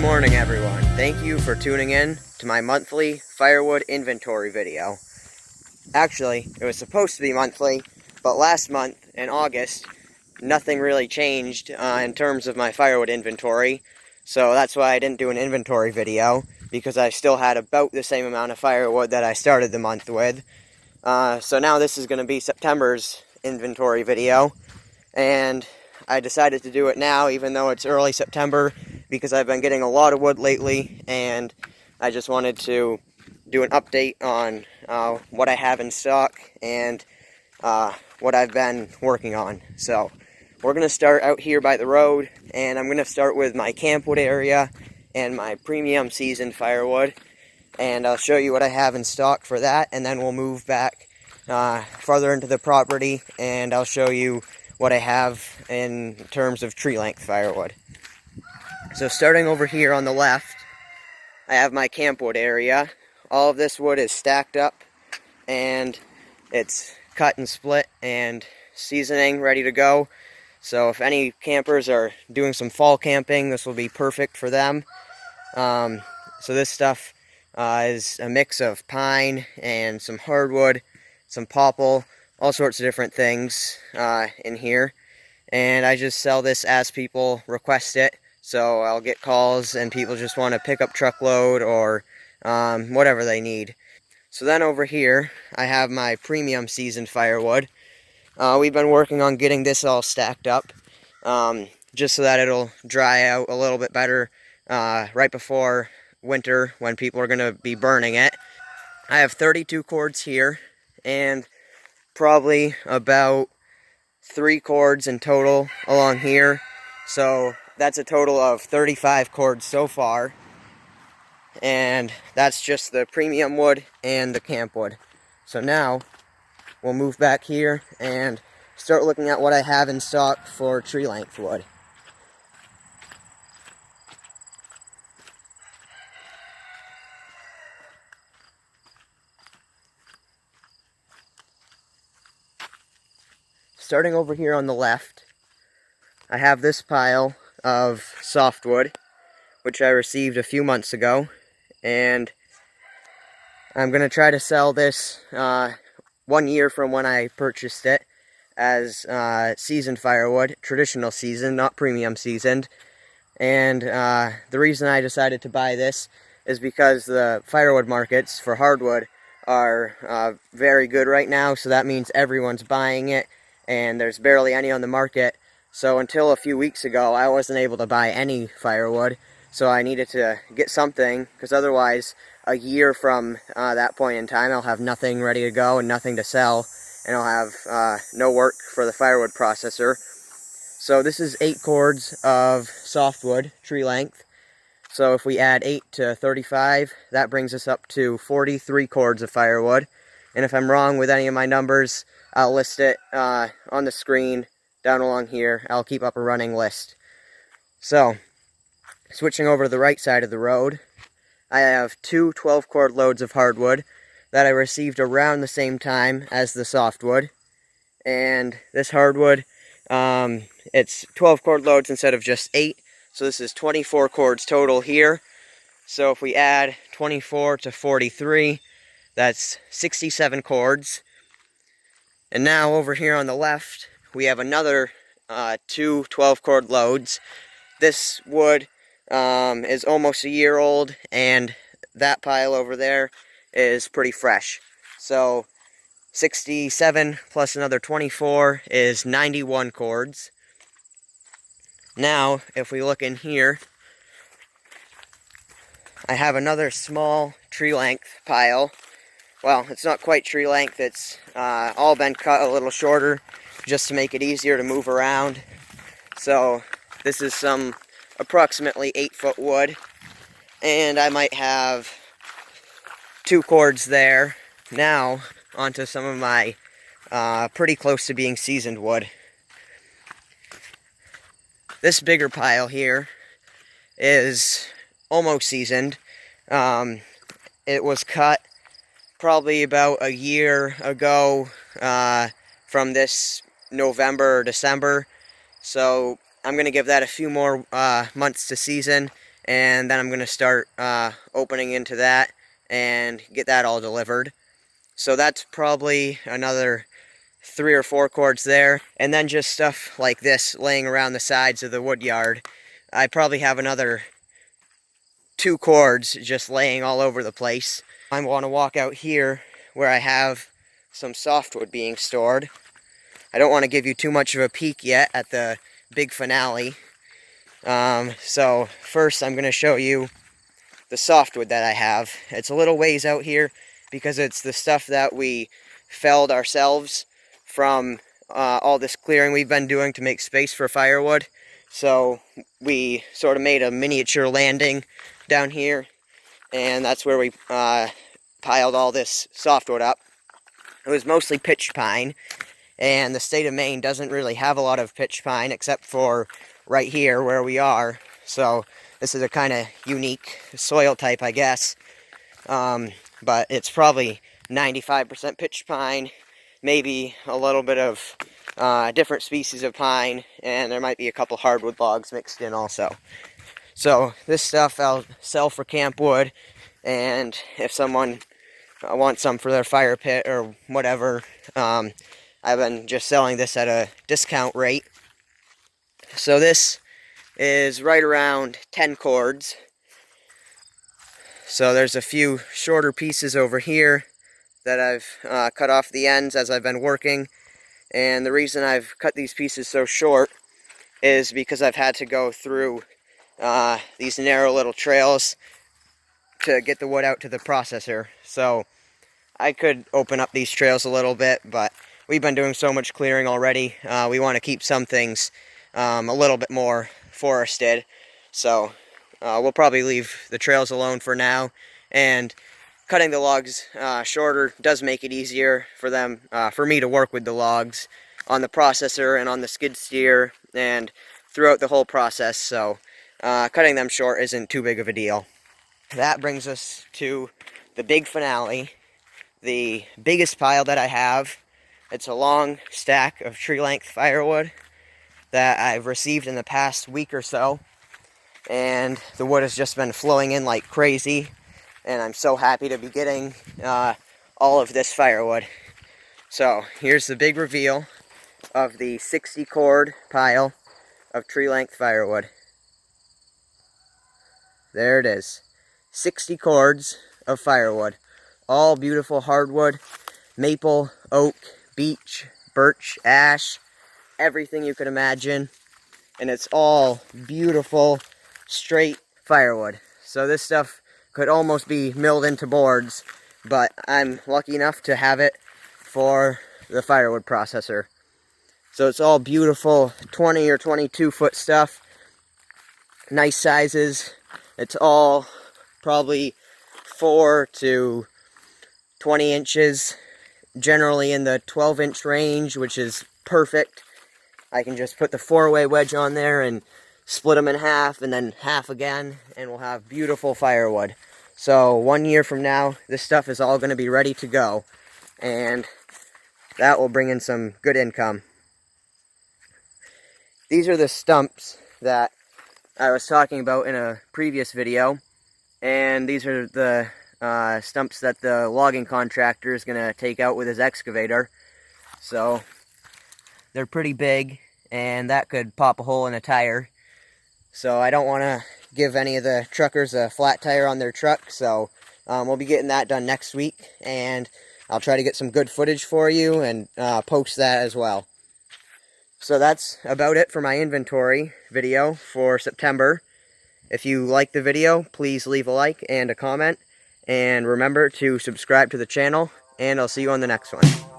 morning, everyone. Thank you for tuning in to my monthly firewood inventory video. Actually, it was supposed to be monthly, but last month, in August, nothing really changed in terms of my firewood inventory, so that's why I didn't do an inventory video, because I still had about the same amount of firewood that I started the month with. So now this is going to be September's inventory video, and I decided to do it now, even though it's early September, because I've been getting a lot of wood lately, and I just wanted to do an update on what I have in stock and what I've been working on. So we're going to start out here by the road, and I'm going to start with my campwood area and my premium seasoned firewood, and I'll show you what I have in stock for that, and then we'll move back farther into the property, and I'll show you what I have in terms of tree length firewood. So starting over here on the left, I have my campwood area. All of this wood is stacked up, and it's cut and split and seasoning ready to go. So if any campers are doing some fall camping, this will be perfect for them. So this stuff is a mix of pine and some hardwood, some popple, all sorts of different things in here. And I just sell this as people request it. So I'll get calls and people just want to pick up truckload or whatever they need. So then over here, I have my premium seasoned firewood. We've been working on getting this all stacked up, just so that it'll dry out a little bit better right before winter when people are going to be burning it. I have 32 cords here, and probably about 3 cords in total along here. So that's a total of 35 cords so far, and that's just the premium wood and the camp wood. So now we'll move back here and start looking at what I have in stock for tree length wood. Starting over here on the left, I have this pile of softwood, which I received a few months ago, and I'm going to try to sell this 1 year from when I purchased it as seasoned firewood, traditional seasoned, not premium seasoned. And the reason I decided to buy this is because the firewood markets for hardwood are very good right now, so that means everyone's buying it, and there's barely any on the market. So until a few weeks ago, I wasn't able to buy any firewood, so I needed to get something, because otherwise, a year from that point in time, I'll have nothing ready to go and nothing to sell, and I'll have no work for the firewood processor. So this is 8 cords of softwood, tree length. So if we add 8 to 35, that brings us up to 43 cords of firewood. And if I'm wrong with any of my numbers, I'll list it on the screen down along here. I'll keep up a running list. So, switching over to the right side of the road, I have 2 12-cord loads of hardwood that I received around the same time as the softwood. And this hardwood, it's 12-cord loads instead of just 8. So this is 24 cords total here. So if we add 24 to 43, that's 67 cords. And now over here on the left, we have another 2 12-cord loads. This wood is almost a year old, and that pile over there is pretty fresh. So 67 plus another 24 is 91 cords. Now, if we look in here, I have another small tree length pile. Well, it's not quite tree length, it's all been cut a little shorter just to make it easier to move around. So this is some approximately 8-foot wood, and I might have 2 cords there. Now onto some of my pretty close to being seasoned wood. This bigger pile here is almost seasoned. It was cut probably about a year ago from this November or December. So I'm going to give that a few more months to season, and then I'm going to start opening into that and get that all delivered. So that's probably another 3 or 4 cords there, and then just stuff like this laying around the sides of the wood yard. I probably have another 2 cords just laying all over the place. I want to walk out here where I have some softwood being stored. I don't want to give you too much of a peek yet at the big finale. So first I'm going to show you the softwood that I have. It's a little ways out here because it's the stuff that we felled ourselves from all this clearing we've been doing to make space for firewood. So we sort of made a miniature landing down here, and that's where we piled all this softwood up. It was mostly pitch pine, and the state of Maine doesn't really have a lot of pitch pine except for right here where we are. So this is a kind of unique soil type, I guess. But it's probably 95% pitch pine, maybe a little bit of different species of pine, and there might be a couple hardwood logs mixed in also. So this stuff I'll sell for camp wood, and if someone wants some for their fire pit or whatever, I've been just selling this at a discount rate. So this is right around 10 cords. So there's a few shorter pieces over here that I've cut off the ends as I've been working. And the reason I've cut these pieces so short is because I've had to go through these narrow little trails to get the wood out to the processor. So I could open up these trails a little bit, but we've been doing so much clearing already. We want to keep some things a little bit more forested. So we'll probably leave the trails alone for now, and cutting the logs shorter does make it easier for them, for me to work with the logs on the processor and on the skid steer and throughout the whole process. So cutting them short isn't too big of a deal. That brings us to the big finale, the biggest pile that I have. It's a long stack of tree length firewood that I've received in the past week or so, and the wood has just been flowing in like crazy, and I'm so happy to be getting all of this firewood. So here's the big reveal of the 60 cord pile of tree length firewood. There it is, 60 cords of firewood, all beautiful hardwood, maple, oak, beech, birch, ash, everything you could imagine, and it's all beautiful straight firewood. So this stuff could almost be milled into boards, but I'm lucky enough to have it for the firewood processor. So it's all beautiful 20 or 22 foot stuff, nice sizes. It's all probably 4 to 20 inches, generally in the 12-inch range, which is perfect. I can just put the 4-way wedge on there and split them in half and then half again, and we'll have beautiful firewood. So 1 year from now, this stuff is all going to be ready to go, and that will bring in some good income. These are the stumps that I was talking about in a previous video, and these are the stumps that the logging contractor is going to take out with his excavator. So they're pretty big, and that could pop a hole in a tire. So I don't want to give any of the truckers a flat tire on their truck, so we'll be getting that done next week, and I'll try to get some good footage for you and post that as well. So that's about it for my inventory video for September. If you like the video, please leave a like and a comment, and remember to subscribe to the channel, and I'll see you on the next one.